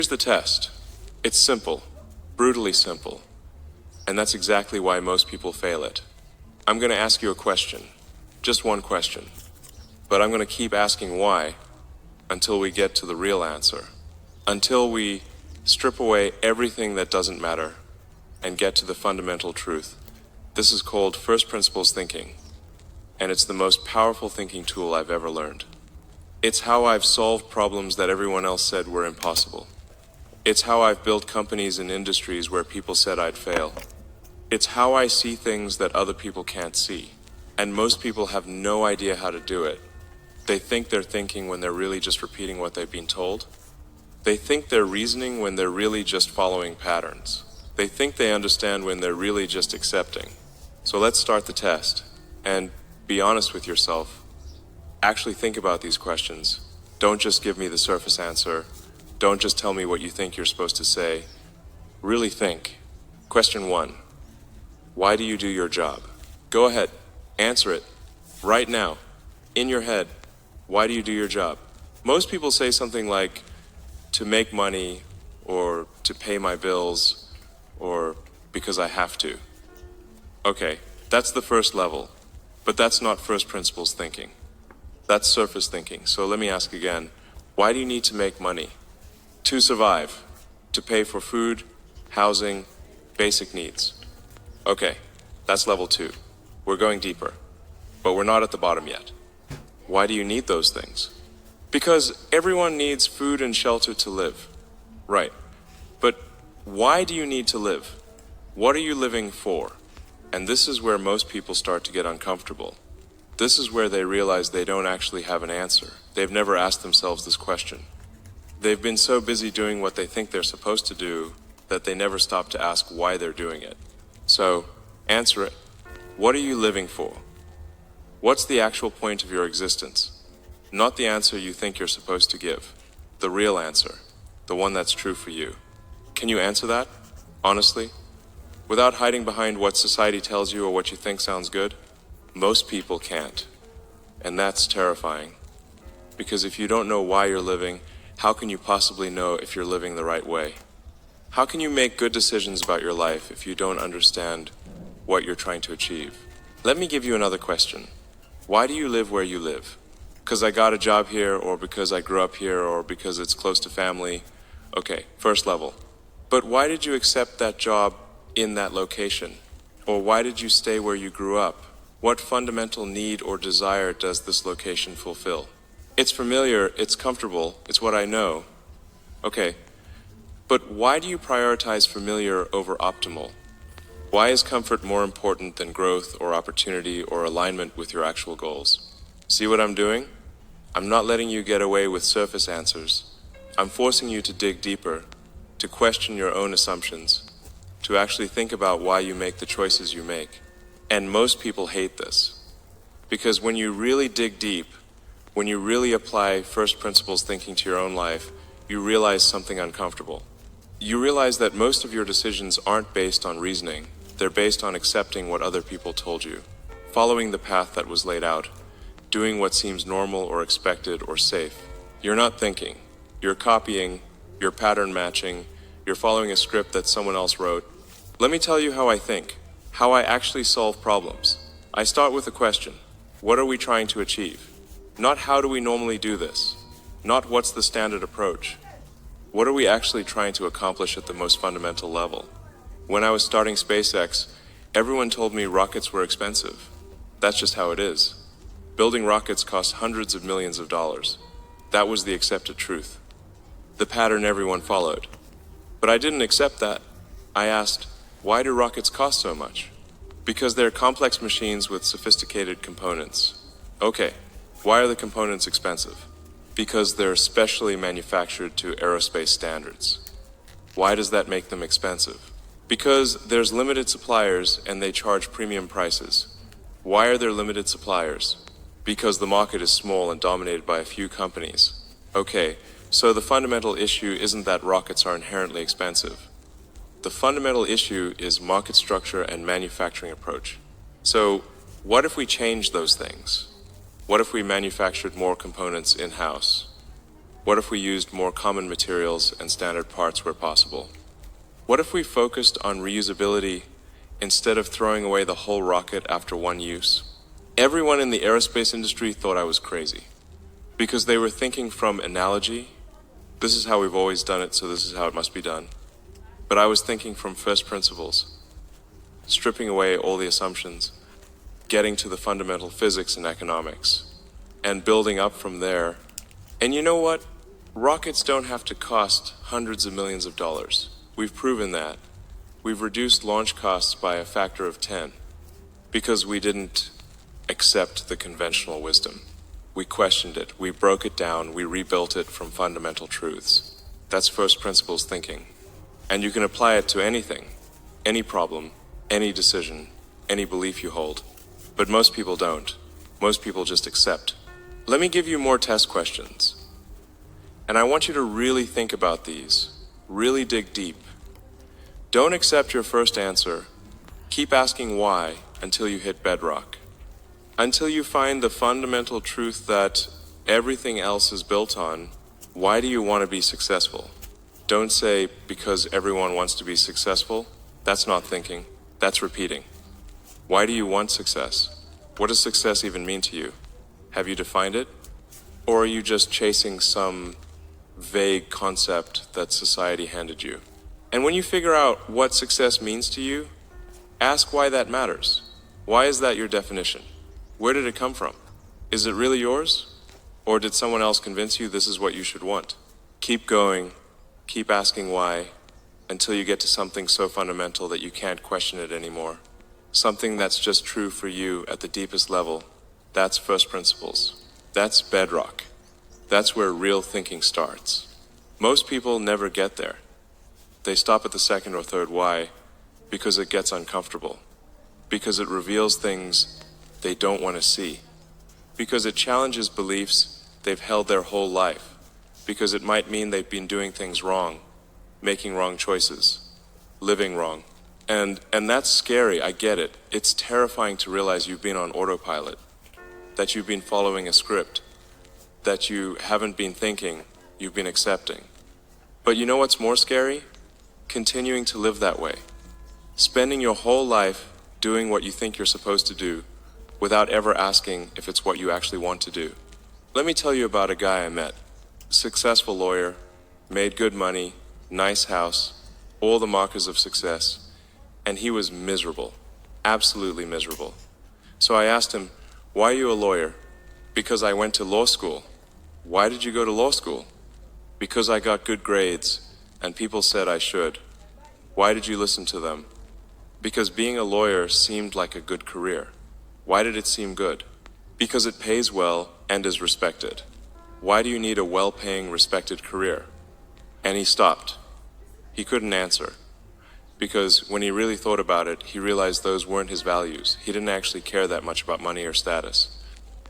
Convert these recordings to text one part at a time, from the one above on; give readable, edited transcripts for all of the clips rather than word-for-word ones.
Here's the test. It's simple, brutally simple, and that's exactly why most people fail it. I'm going to ask you a question, just one question, but I'm going to keep asking why until we get to the real answer, until we strip away everything that doesn't matter and get to the fundamental truth. This is called first principles thinking, and it's the most powerful thinking tool I've ever learned. It's how I've solved problems that everyone else said were impossible. It's how I've built companies and industries where people said I'd fail. It's how I see things that other people can't see. And most people have no idea how to do it. They think they're thinking when they're really just repeating what they've been told. They think they're reasoning when they're really just following patterns. They think they understand when they're really just accepting. So let's start the test. And be honest with yourself. Actually think about these questions. Don't just give me the surface answer. Don't just tell me what you think you're supposed to say. Really think. Question 1. Why do you do your job? Go ahead. Answer it. Right now. In your head. Why do you do your job? Most people say something like, to make money, or to pay my bills, or because I have to. Okay, that's the first level. But that's not first principles thinking. That's surface thinking. So let me ask again. Why do you need to make money? To survive, to pay for food, housing, basic needs. Okay, that's level 2. We're going deeper, but we're not at the bottom yet. Why do you need those things? Because everyone needs food and shelter to live. Right, but why do you need to live? What are you living for? And this is where most people start to get uncomfortable. This is where they realize they don't actually have an answer. They've never asked themselves this question. They've been so busy doing what they think they're supposed to do that they never stop to ask why they're doing it. So, answer it. What are you living for? What's the actual point of your existence? Not the answer you think you're supposed to give. The real answer. The one that's true for you. Can you answer that? Honestly? Without hiding behind what society tells you or what you think sounds good? Most people can't. And that's terrifying. Because if you don't know why you're living, how can you possibly know if you're living the right way? How can you make good decisions about your life if you don't understand what you're trying to achieve? Let me give you another question. Why do you live where you live? Because I got a job here, or because I grew up here, or because it's close to family? Okay, first level. But why did you accept that job in that location? Or why did you stay where you grew up? What fundamental need or desire does this location fulfill? It's familiar, it's comfortable, it's what I know. Okay, but why do you prioritize familiar over optimal? Why is comfort more important than growth or opportunity or alignment with your actual goals? See what I'm doing? I'm not letting you get away with surface answers. I'm forcing you to dig deeper, to question your own assumptions, to actually think about why you make the choices you make. And most people hate this. Because when you really dig deep, when you really apply first principles thinking to your own life, you realize something uncomfortable. You realize that most of your decisions aren't based on reasoning. They're based on accepting what other people told you, following the path that was laid out, doing what seems normal or expected or safe. You're not thinking. You're copying. You're pattern matching. You're following a script that someone else wrote. Let me tell you how I think, how I actually solve problems. I start with a question. What are we trying to achieve? Not how do we normally do this? Not what's the standard approach? What are we actually trying to accomplish at the most fundamental level? When I was starting SpaceX, everyone told me rockets were expensive. That's just how it is. Building rockets costs hundreds of millions of dollars. That was the accepted truth. The pattern everyone followed. But I didn't accept that. I asked, why do rockets cost so much? Because they're complex machines with sophisticated components. Okay, why are the components expensive? Because they're specially manufactured to aerospace standards. Why does that make them expensive? Because there's limited suppliers and they charge premium prices. Why are there limited suppliers? Because the market is small and dominated by a few companies. Okay, so the fundamental issue isn't that rockets are inherently expensive. The fundamental issue is market structure and manufacturing approach. So, what if we change those things? What if we manufactured more components in-house? What if we used more common materials and standard parts where possible? What if we focused on reusability instead of throwing away the whole rocket after one use? Everyone in the aerospace industry thought I was crazy because they were thinking from analogy. This is how we've always done it, so this is how it must be done. But I was thinking from first principles, stripping away all the assumptions, getting to the fundamental physics and economics, and building up from there. And you know what? Rockets don't have to cost hundreds of millions of dollars. We've proven that. We've reduced launch costs by a factor of 10 because we didn't accept the conventional wisdom. We questioned it, we broke it down, we rebuilt it from fundamental truths. That's first principles thinking. And you can apply it to anything, any problem, any decision, any belief you hold. But most people don't. Most people just accept. Let me give you more test questions. And I want you to really think about these. Really dig deep. Don't accept your first answer. Keep asking why until you hit bedrock. Until you find the fundamental truth that everything else is built on. Why do you want to be successful? Don't say because everyone wants to be successful. That's not thinking. That's repeating. Why do you want success? What does success even mean to you? Have you defined it? Or are you just chasing some vague concept that society handed you? And when you figure out what success means to you, ask why that matters. Why is that your definition? Where did it come from? Is it really yours? Or did someone else convince you this is what you should want? Keep going, keep asking why, until you get to something so fundamental that you can't question it anymore. Something that's just true for you at the deepest level. That's first principles. That's bedrock. That's where real thinking starts. Most people never get there. They stop at the second or third why because it gets uncomfortable, because it reveals things they don't want to see, because it challenges beliefs they've held their whole life, because it might mean they've been doing things wrong, making wrong choices, living wrong. And that's scary, I get it. It's terrifying to realize you've been on autopilot, that you've been following a script, that you haven't been thinking, you've been accepting. But you know what's more scary? Continuing to live that way. Spending your whole life doing what you think you're supposed to do without ever asking if it's what you actually want to do. Let me tell you about a guy I met. Successful lawyer, made good money, nice house, all the markers of success, and he was miserable, absolutely miserable. So I asked him, why are you a lawyer? Because I went to law school. Why did you go to law school? Because I got good grades and people said I should. Why did you listen to them? Because being a lawyer seemed like a good career. Why did it seem good? Because it pays well and is respected. Why do you need a well-paying, respected career? And he stopped. He couldn't answer. Because when he really thought about it, he realized those weren't his values. He didn't actually care that much about money or status.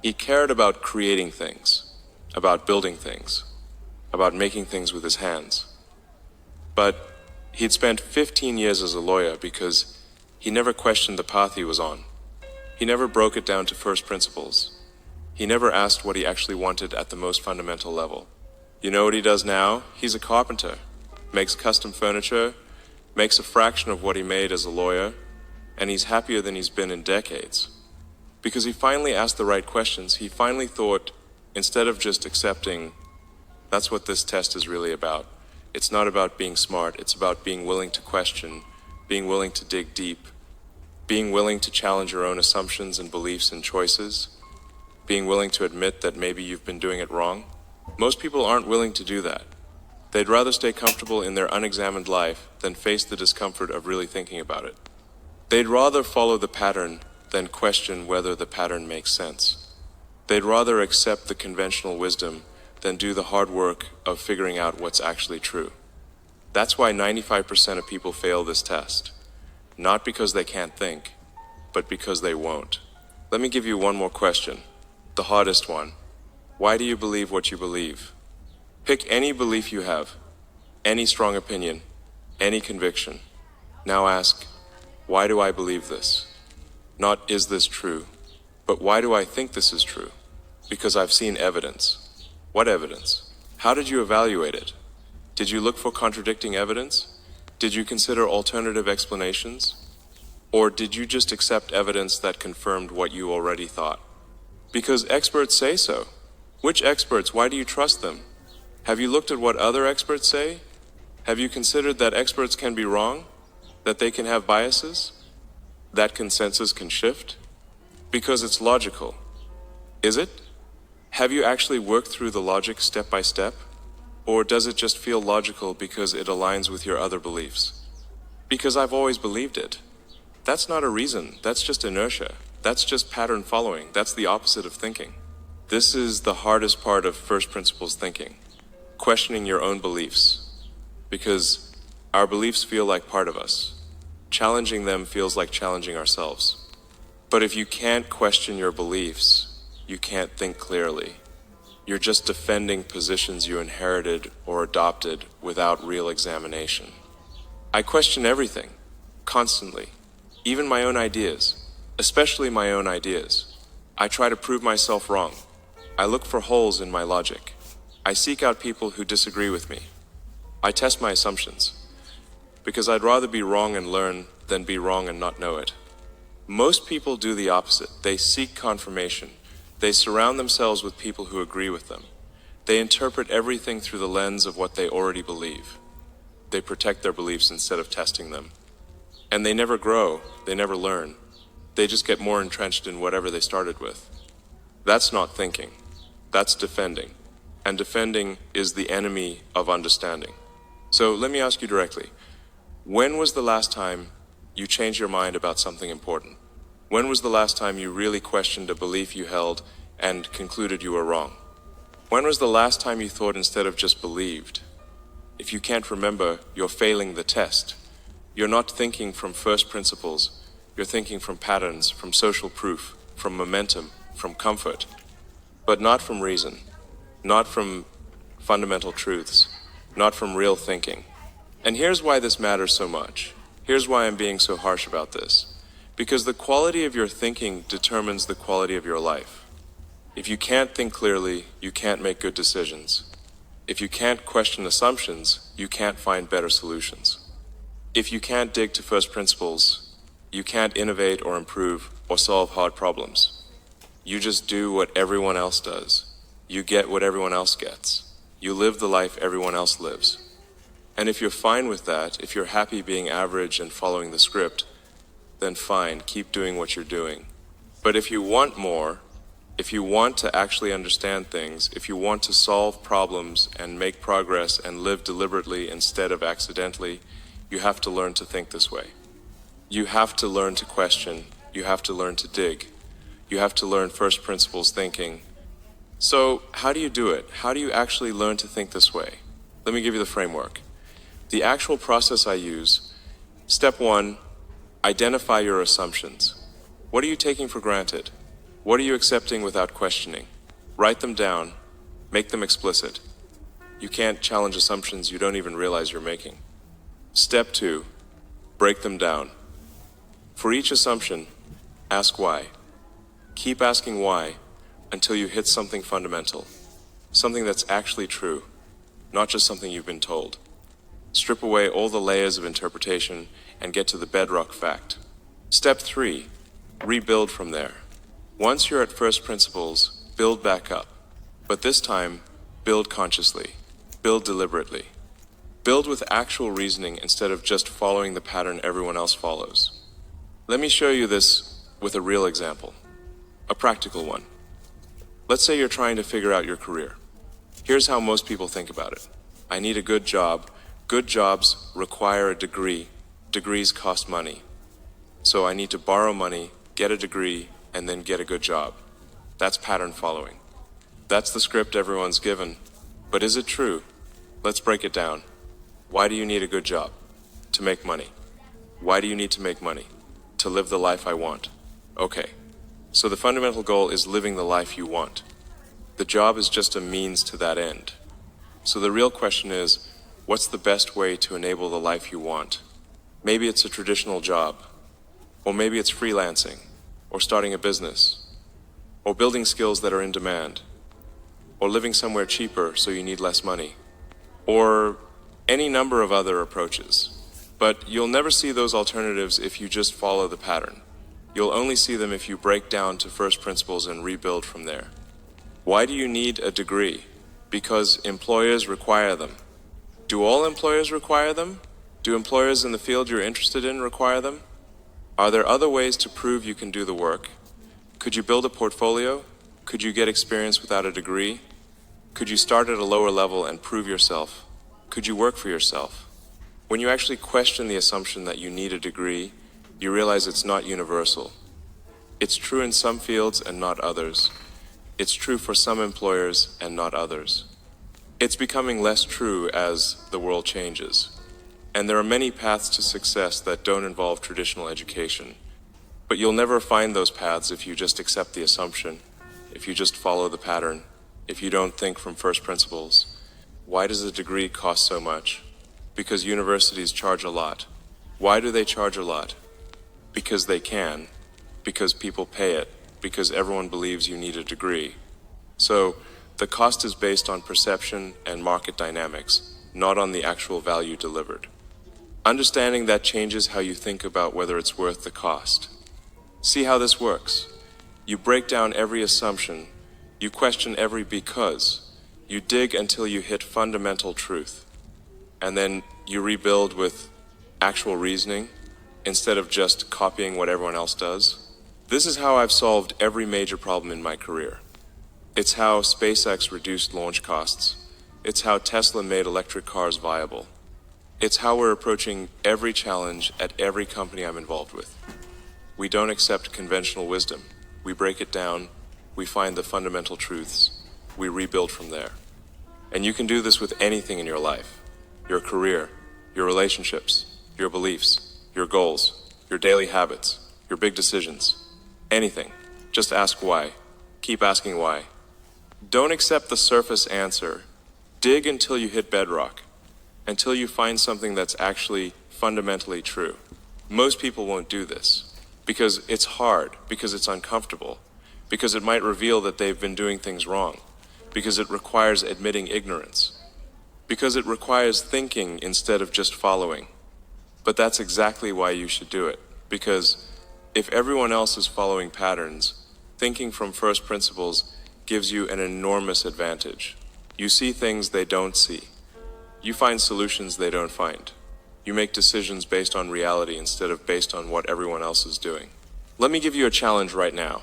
He cared about creating things, about building things, about making things with his hands. But he'd spent 15 years as a lawyer because he never questioned the path he was on. He never broke it down to first principles. He never asked what he actually wanted at the most fundamental level. You know what he does now? He's a carpenter, makes custom furniture, makes a fraction of what he made as a lawyer, and he's happier than he's been in decades. Because he finally asked the right questions. He finally thought, instead of just accepting, that's what this test is really about. It's not about being smart, it's about being willing to question, being willing to dig deep, being willing to challenge your own assumptions and beliefs and choices, being willing to admit that maybe you've been doing it wrong. Most people aren't willing to do that. They'd rather stay comfortable in their unexamined life than face the discomfort of really thinking about it. They'd rather follow the pattern than question whether the pattern makes sense. They'd rather accept the conventional wisdom than do the hard work of figuring out what's actually true. That's why 95% of people fail this test. Not because they can't think, but because they won't. Let me give you one more question, the hardest one. Why do you believe what you believe? Pick any belief you have, any strong opinion, any conviction. Now ask, why do I believe this? Not is this true, but why do I think this is true? Because I've seen evidence. What evidence? How did you evaluate it? Did you look for contradicting evidence? Did you consider alternative explanations? Or did you just accept evidence that confirmed what you already thought? Because experts say so. Which experts? Why do you trust them? Have you looked at what other experts say? Have you considered that experts can be wrong? That they can have biases? That consensus can shift? Because it's logical. Is it? Have you actually worked through the logic step by step? Or does it just feel logical because it aligns with your other beliefs? Because I've always believed it. That's not a reason. That's just inertia. That's just pattern following. That's the opposite of thinking. This is the hardest part of first principles thinking. Questioning your own beliefs. Because our beliefs feel like part of us. Challenging them feels like challenging ourselves. But if you can't question your beliefs, you can't think clearly. You're just defending positions you inherited or adopted without real examination. I question everything, constantly, even my own ideas, especially my own ideas. I try to prove myself wrong. I look for holes in my logic. I seek out people who disagree with me. I test my assumptions, because I'd rather be wrong and learn than be wrong and not know it. Most people do the opposite. They seek confirmation. They surround themselves with people who agree with them. They interpret everything through the lens of what they already believe. They protect their beliefs instead of testing them. And they never grow, they never learn. They just get more entrenched in whatever they started with. That's not thinking. That's defending. And defending is the enemy of understanding. So let me ask you directly. When was the last time you changed your mind about something important? When was the last time you really questioned a belief you held and concluded you were wrong? When was the last time you thought instead of just believed? If you can't remember, you're failing the test. You're not thinking from first principles. You're thinking from patterns, from social proof, from momentum, from comfort, but not from reason, not from fundamental truths, not from real thinking. And here's why this matters so much. Here's why I'm being so harsh about this. Because the quality of your thinking determines the quality of your life. If you can't think clearly, you can't make good decisions. If you can't question assumptions, you can't find better solutions. If you can't dig to first principles, you can't innovate or improve or solve hard problems. You just do what everyone else does. You get what everyone else gets. You live the life everyone else lives. And if you're fine with that, if you're happy being average and following the script, then fine, keep doing what you're doing. But if you want more, if you want to actually understand things, if you want to solve problems and make progress and live deliberately instead of accidentally, you have to learn to think this way. You have to learn to question. You have to learn to dig. You have to learn first principles thinking. So how do you do it? How do you actually learn to think this way? Let me give you the framework. The actual process I use, step 1, identify your assumptions. What are you taking for granted? What are you accepting without questioning? Write them down. Make them explicit. You can't challenge assumptions you don't even realize you're making. Step 2, break them down. For each assumption, ask why. Keep asking why until you hit something fundamental, something that's actually true, not just something you've been told. Strip away all the layers of interpretation and get to the bedrock fact. Step 3, rebuild from there. Once you're at first principles, build back up. But this time, build consciously, build deliberately. Build with actual reasoning instead of just following the pattern everyone else follows. Let me show you this with a real example, a practical one. Let's say you're trying to figure out your career. Here's how most people think about it. I need a good job. Good jobs require a degree. Degrees cost money. So I need to borrow money, get a degree, and then get a good job. That's pattern following. That's the script everyone's given. But is it true? Let's break it down. Why do you need a good job? To make money. Why do you need to make money? To live the life I want. Okay. So the fundamental goal is living the life you want. The job is just a means to that end. So the real question is, what's the best way to enable the life you want? Maybe it's a traditional job, or maybe it's freelancing, or starting a business, or building skills that are in demand. or living somewhere cheaper so you need less money, or any number of other approaches. But you'll never see those alternatives if you just follow the pattern. You'll only see them if you break down to first principles and rebuild from there. Why do you need a degree? Because employers require them. Do all employers require them? Do employers in the field you're interested in require them? Are there other ways to prove you can do the work? Could you build a portfolio? Could you get experience without a degree? Could you start at a lower level and prove yourself? Could you work for yourself? When you actually question the assumption that you need a degree, you realize it's not universal. It's true in some fields and not others. It's true for some employers and not others. It's becoming less true as the world changes. And there are many paths to success that don't involve traditional education. But you'll never find those paths if you just accept the assumption, if you just follow the pattern, if you don't think from first principles. Why does a degree cost so much? Because universities charge a lot. Why do they charge a lot? Because they can, because people pay it, because everyone believes you need a degree. So the cost is based on perception and market dynamics, not on the actual value delivered. Understanding that changes how you think about whether it's worth the cost. See how this works. You break down every assumption, you question every because, you dig until you hit fundamental truth, and then you rebuild with actual reasoning instead of just copying what everyone else does. This is how I've solved every major problem in my career. It's how SpaceX reduced launch costs. It's how Tesla made electric cars viable. It's how we're approaching every challenge at every company I'm involved with. We don't accept conventional wisdom. We break it down, we find the fundamental truths, we rebuild from there. And you can do this with anything in your life. Your career, your relationships, your beliefs, your goals, your daily habits, your big decisions. Anything. Just ask why. Keep asking why. Don't accept the surface answer. Dig until you hit bedrock, until you find something that's actually fundamentally true. Most people won't do this because it's hard, because it's uncomfortable, because it might reveal that they've been doing things wrong, because it requires admitting ignorance, because it requires thinking instead of just following. But that's exactly why you should do it, because if everyone else is following patterns, thinking from first principles gives you an enormous advantage. You see things they don't see. You find solutions they don't find. You make decisions based on reality instead of based on what everyone else is doing. Let me give you a challenge right now.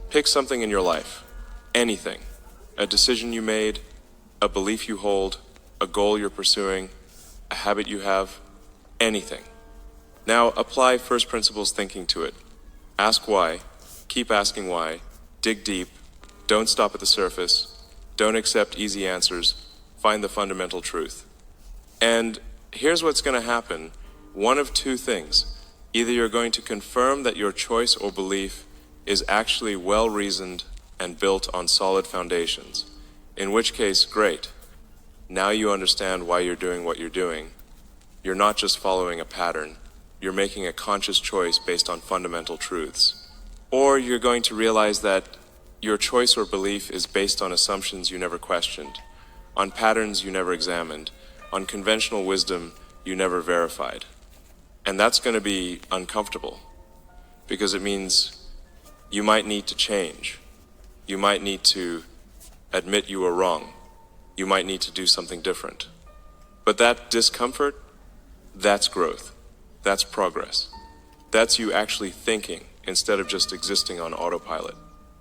Pick something in your life. Anything. A decision you made, a belief you hold, a goal you're pursuing, a habit you have, anything. Now apply first principles thinking to it. Ask why, keep asking why, dig deep, don't stop at the surface, don't accept easy answers, find the fundamental truth. And here's what's going to happen. One of two things. Either you're going to confirm that your choice or belief is actually well-reasoned and built on solid foundations, in which case, great. Now you understand why you're doing what you're doing. You're not just following a pattern. You're making a conscious choice based on fundamental truths. Or you're going to realize that your choice or belief is based on assumptions you never questioned, on patterns you never examined, on conventional wisdom you never verified. And that's going to be uncomfortable, because it means you might need to change. You might need to admit you were wrong. You might need to do something different. But that discomfort, that's growth. That's progress. That's you actually thinking instead of just existing on autopilot.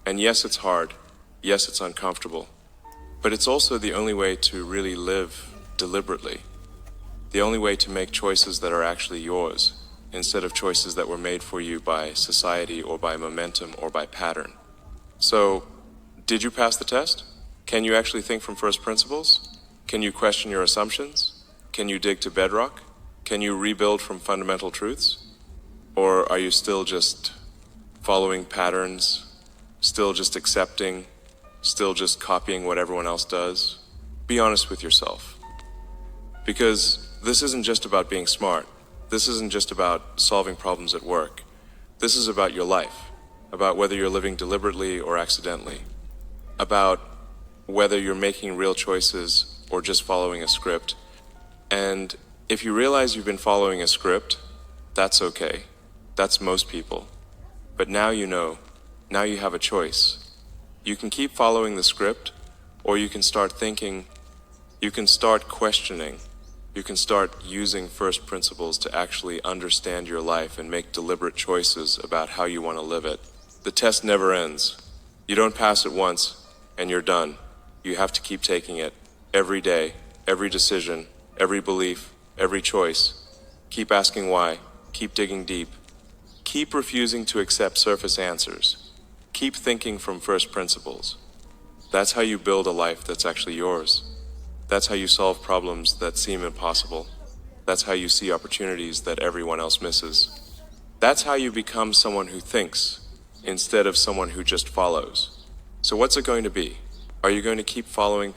And yes, it's hard. Yes, it's uncomfortable. But it's also the only way to really live deliberately. The only way to make choices that are actually yours, instead of choices that were made for you by society or by momentum or by pattern. So, did you pass the test? Can you actually think from first principles? Can you question your assumptions? Can you dig to bedrock? Can you rebuild from fundamental truths? Or are you still just following patterns, still just accepting, still just copying what everyone else does? Be honest with yourself. Because this isn't just about being smart. This isn't just about solving problems at work. This is about your life, about whether you're living deliberately or accidentally, about whether you're making real choices or just following a script. And if you realize you've been following a script, that's okay. That's most people. But now you know. Now you have a choice. You can keep following the script, or you can start thinking, you can start questioning, you can start using first principles to actually understand your life and make deliberate choices about how you want to live it. The test never ends. You don't pass it once, and you're done. You have to keep taking it. Every day, every decision, every belief, every choice. Keep asking why. Keep digging deep. Keep refusing to accept surface answers. Keep thinking from first principles. That's how you build a life that's actually yours. That's how you solve problems that seem impossible. That's how you see opportunities that everyone else misses. That's how you become someone who thinks instead of someone who just follows. So what's it going to be? Are you going to keep following